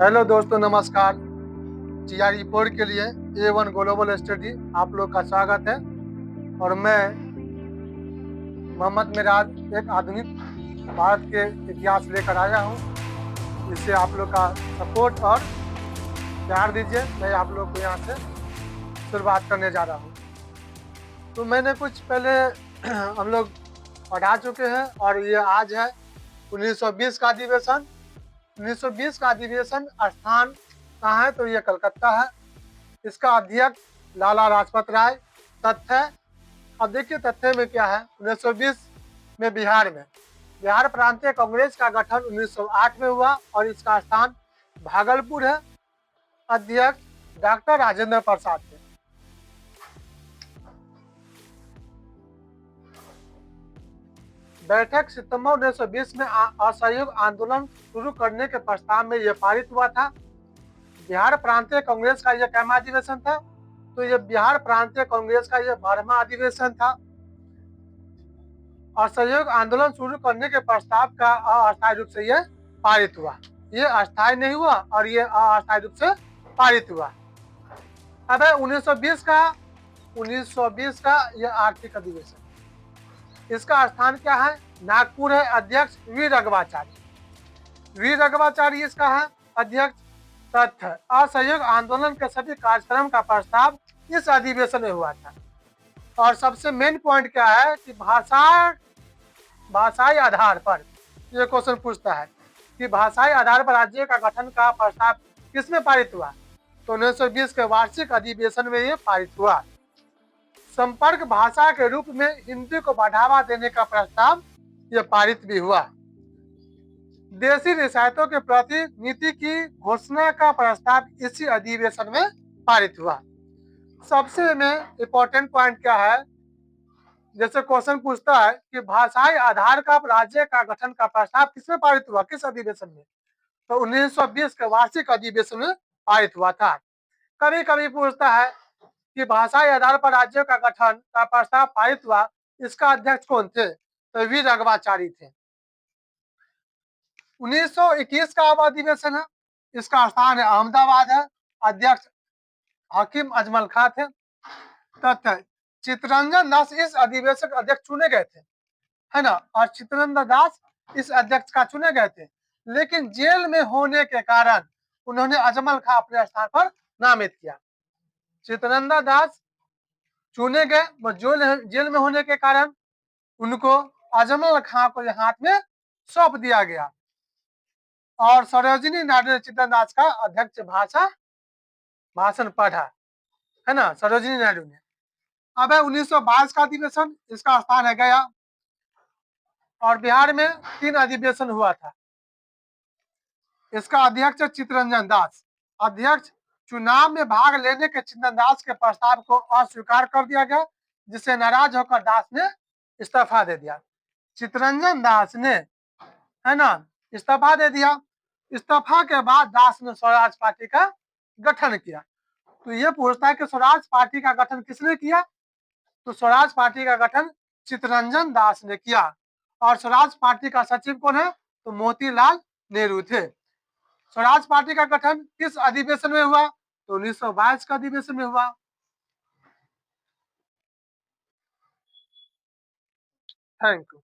Hello दोस्तों, नमस्कार। GRE 4 के लिए A1 ग्लोबल स्टडी आप लोग का स्वागत है। और मैं मोहम्मद मिराज एक आधुनिक भारत के इतिहास लेकर आया हूँ। इससे आप लोग का सपोर्ट और प्यार दीजिए। मैं आप लोग को यहाँ से शुरुआत करने जा रहा हूँ। तो मैंने कुछ पहले हम लोग पढ़ा चुके हैं और ये आज है 1920 का अधिवेशन। 1920 का अधिवेशन स्थान कहाँ है? तो ये कलकत्ता है। इसका अध्यक्ष लाला लाजपत राय। तथ्य, अब देखिए तथ्य में क्या है। 1920 में बिहार प्रांतीय कांग्रेस का गठन 1908 में हुआ और इसका स्थान भागलपुर है। अध्यक्ष डॉक्टर राजेंद्र प्रसाद थे। बैठक सितंबर 1920 में असहयोग आंदोलन शुरू करने के प्रस्ताव में यह पारित हुआ था। बिहार प्रांतीय कांग्रेस का यह कैमा अधिवेशन था? तो यह बिहार प्रांतीय कांग्रेस का यह 12वां अधिवेशन था। असहयोग आंदोलन शुरू करने के प्रस्ताव का अस्थायी रूप से यह पारित हुआ। ये अस्थायी नहीं हुआ और ये अस्थायी रूप से पारित हुआ। अब है 1920 का यह आर्थिक अधिवेशन। इसका स्थान क्या है? नागपुर है। अध्यक्ष वी रघवाचारी इसका है अध्यक्ष। तथ्य, असहयोग आंदोलन के सभी कार्यक्रम का प्रस्ताव इस अधिवेशन में हुआ था। और सबसे मेन पॉइंट क्या है कि भाषाई आधार पर ये क्वेश्चन पूछता है कि भाषाई आधार पर राज्य का गठन का प्रस्ताव किसमें पारित हुआ? तो 1920 के वार्षिक अधिवेशन में ये पारित हुआ। संपर्क भाषा के रूप में हिंदी को बढ़ावा देने का प्रस्ताव ये पारित भी हुआ। देशी रियासतों के प्रति नीति की घोषणा का प्रस्ताव इसी अधिवेशन में पारित हुआ। सबसे में इम्पोर्टेंट पॉइंट क्या है? जैसे क्वेश्चन पूछता है कि भाषाई आधार का राज्य का गठन का प्रस्ताव किसमें पारित हुआ, किस अधिवेशन में? तो 1920 के वार्षिक अधिवेशन में पारित हुआ था। कभी कभी पूछता है कि भाषाई आधार पर राज्य का गठन का प्रस्ताव पारित हुआ, इसका अध्यक्ष कौन थे? तो वी रघवाचारी थे। 1921 का अधिवेशन है। इसका स्थान है अहमदाबाद है। अध्यक्ष हकीम अजमल खां थे। तथ्य, चित्तरंजन दास इस अधिवेशन के अध्यक्ष चुने गए थे, है ना। और चित्तरंजन दास इस अध्यक्ष का चुने गए थे, लेकिन जेल में होने के कारण उन्होंने अजमल खां अपने स्थान पर नामित किया। चित्तरंजन दास चुने गए, जेल में होने के कारण उनको अजमल खां को हाथ में सौंप दिया गया। और सरोजिनी नायडू ने चित्तरंजन दास का अध्यक्ष भाषण पढ़ा, है ना, सरोजिनी नायडू ने। अब है 1922 का अधिवेशन। इसका स्थान है गया। और बिहार में 3 अधिवेशन हुआ था। इसका अध्यक्ष चित्तरंजन दास। अध्यक्ष, चुनाव में भाग लेने के चित्तरंजन दास के प्रस्ताव को अस्वीकार कर दिया गया, जिससे नाराज होकर दास ने इस्तीफा दे दिया। चित्तरंजन दास ने, है ना, इस्तीफा दे दिया। इस्तीफा के बाद दास ने स्वराज पार्टी का गठन किया। तो ये पूछता है कि स्वराज पार्टी का गठन किसने किया? तो स्वराज पार्टी का गठन चित्तरंजन दास ने किया। और स्वराज पार्टी का सचिव कौन है? तो मोतीलाल नेहरू थे। स्वराज पार्टी का गठन किस अधिवेशन में हुआ? तो 1922 का अधिवेशन में हुआ। Thank you.